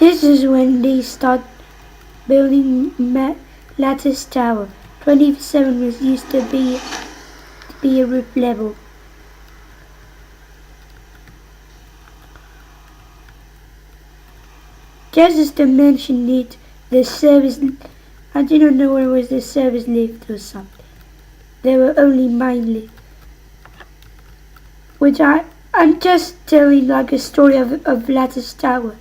This is when they start building lattice tower. 27 was used to be a roof level. Just as to mention it, the service, I do not know whether it was the service lift or something. There were only mine lifts. Which I'm just telling like a story of Lattice Tower.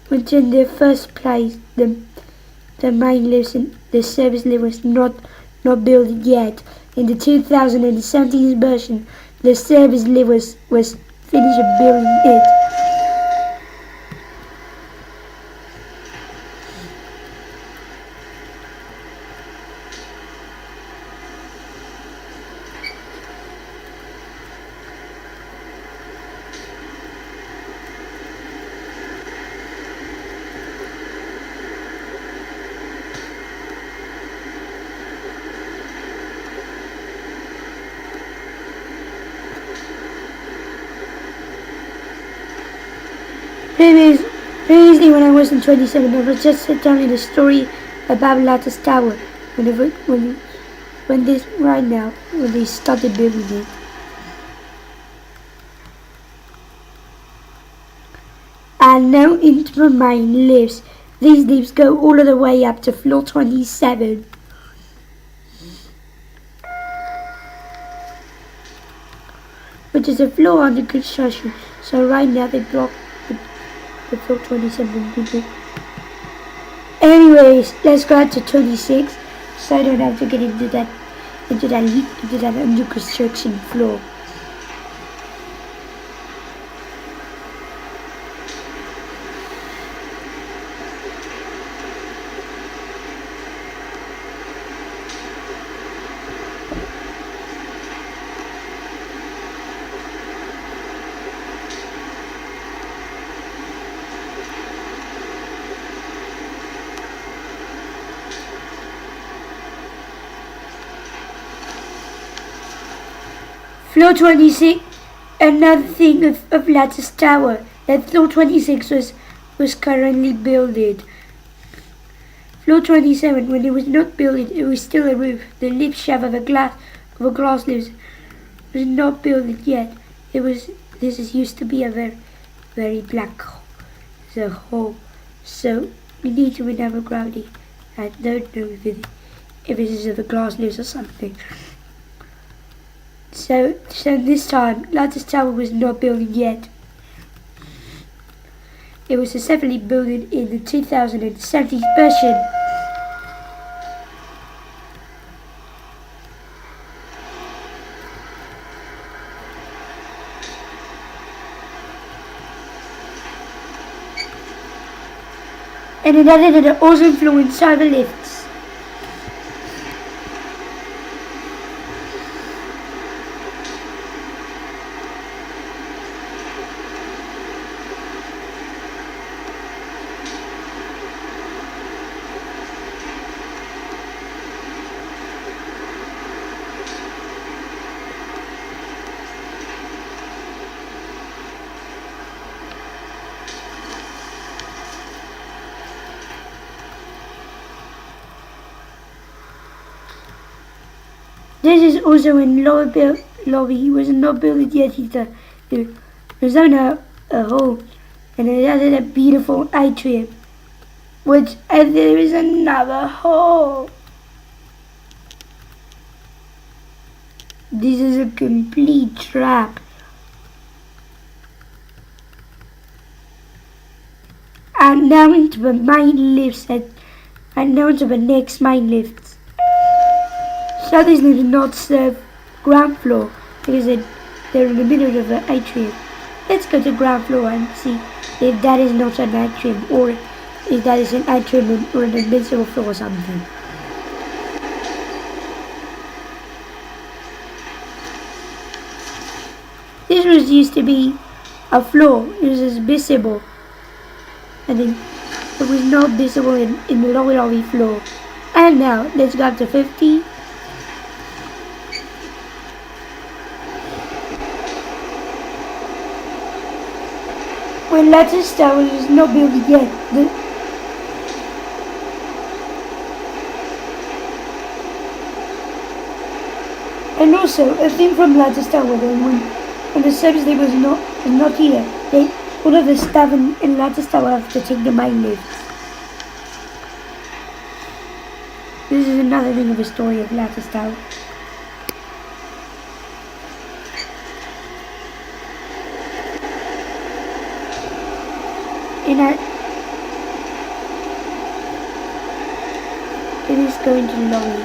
Which in the first place, the mine lifts and the service lift was not built yet. In the 2017 version, the service lift was finished building it. Previously, when I was in 27, I was just telling a story about Lattice Tower. When this right now, when they started building it. And now into my lifts. These lifts go all the way up to floor 27. Which is a floor under construction. So right now they block the floor 27 people. Anyways, let's go up to 26, so I don't have to get into that under construction floor. Floor 26, another thing of Lattice Tower, that floor 26 was currently built. Floor 27, when it was not built, it was still a roof. The lift shaft of a glass lift was not built yet. This is used to be a very, very black hole. So we need to remember gravity. I don't know if it is of a glass lift or something. So this time, Lattice Tower was not built yet. It was successfully built in the 2017 version. And it added an awesome floor inside the lifts. This is also when lobby was not built yet either. It was on a hole, and it added a beautiful atrium, and there is another hole. This is a complete trap. And now into the mine lifts, and now into the next mine lifts. So these do not serve ground floor because they're in the middle of the atrium. Let's go to ground floor and see if that is not an atrium or if that is an atrium or an invincible floor or something. This was used to be a floor. It was visible, and then it was not visible in the lower lobby floor. And now let's go up to 50. when Lattice Tower was not built yet. And also, a thing from Lattice Tower, then when the service lift was not here, all of the staff in Lattice Tower have to take the main lift. This is another thing of the story of Lattice Tower. It is going to lorry.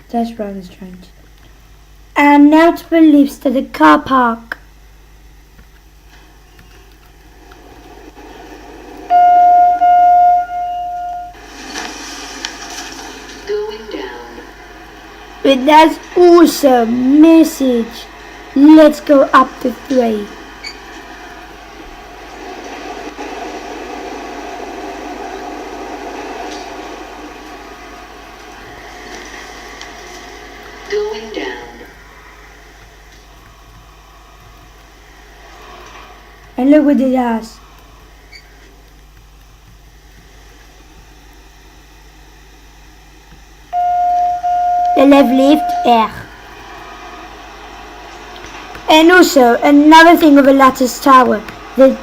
That's rather strange. And now to the lifts to the car park. Going down. But that's awesome message. Let's go up to 3. Going down. And look what it does. The left lift, R. And also, another thing of a Lattice Tower, the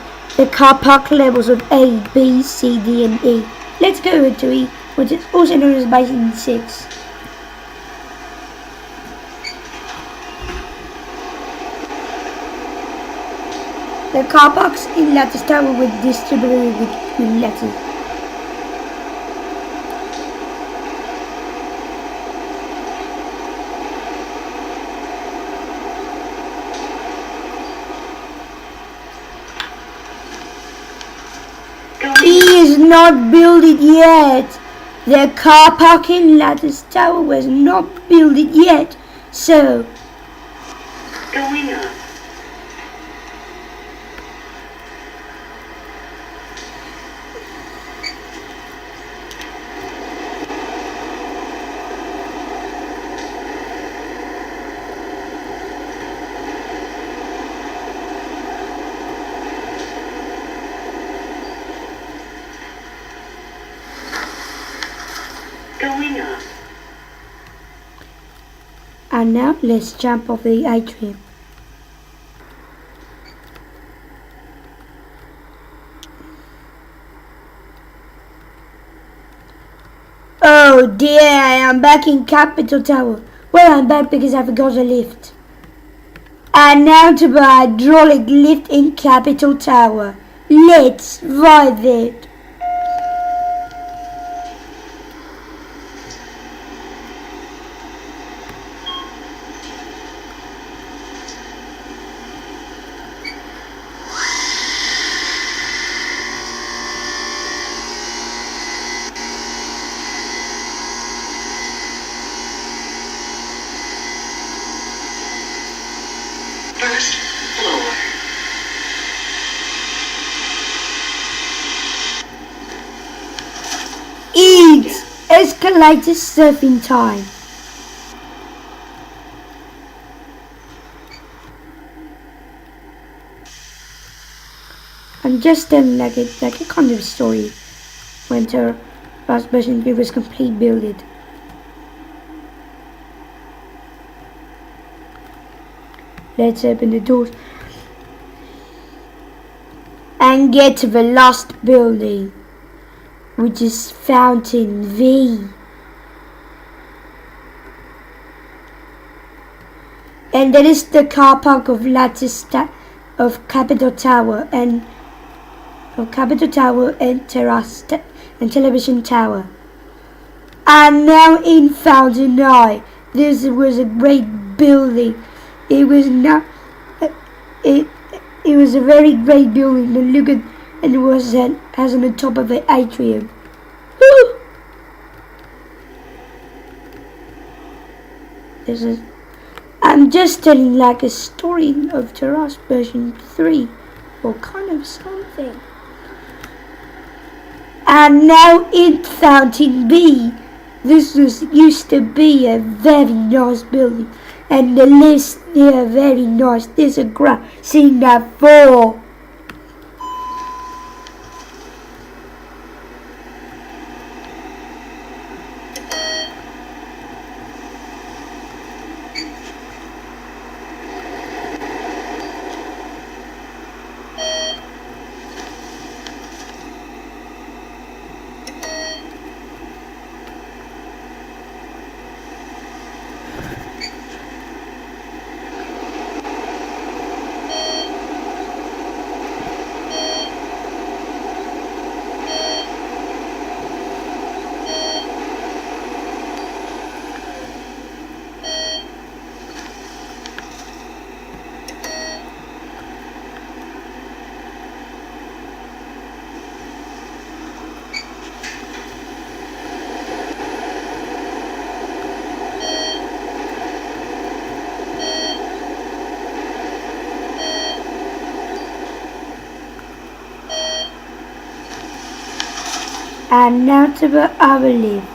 car park levels of A, B, C, D and E. Let's go into E, which is also known as Basin 6. The car parks in Lattice Tower were distributed between Lattice. He is not built it yet. The car park in Lattice Tower was not built it yet. So, Going up. Going up. and now let's jump off the atrium. Oh dear, I am back in Capitol Tower. Well, I'm back because I forgot a lift. And now to the hydraulic lift in Capitol Tower. Let's ride it. First floor. It's escalator surfing time. I'm just telling like a kind of story when the last version was complete build it. Let's open the doors and get to the last building, which is Fountain V. And that is the car park of of Capitol Tower and Terrace and Television Tower. And now in Fountain I, this was a great building. It was not. It was a very great building. And look at, and it was has on the top of the atrium. Woo! This is. I'm just telling like a story of Terrace version 3, or kind of something. And now in Fountain B, this used to be a very nice building, and the lifts there are very nice. There's a grass in that floor. And now to the other lift.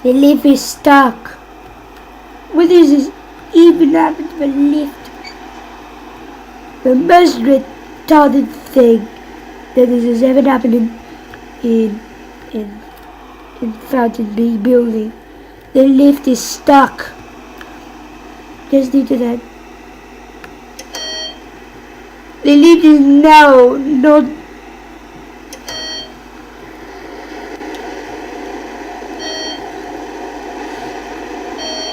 The lift is stuck. What is this even happened to the lift? The most retarded thing that this has ever happened in Fountain B building. The lift is stuck. Just need to that. The lift is now not.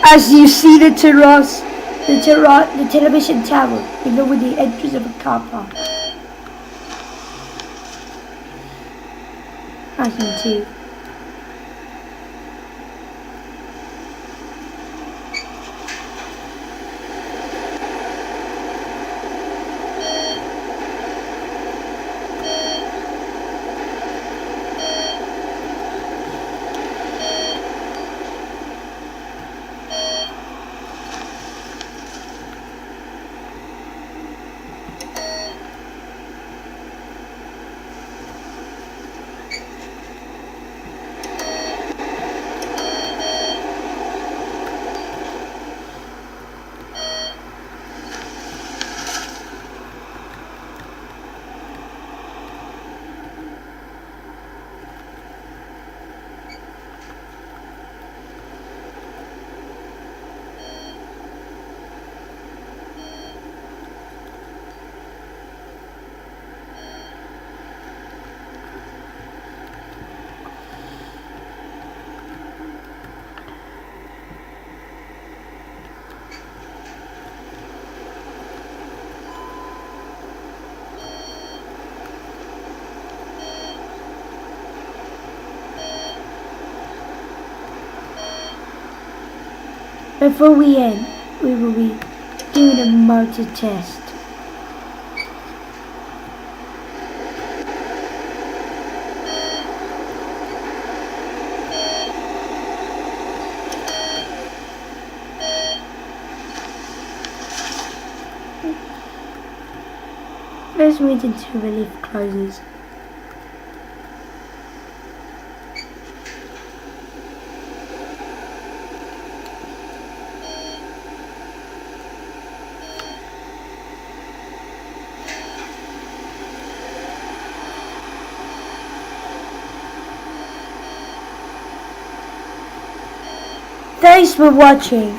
As you see the terrace, the television tower, with the entrance of a car park. I can see. Before we end, we will be doing a motor test. Let's wait until the lift closes. Thanks for watching.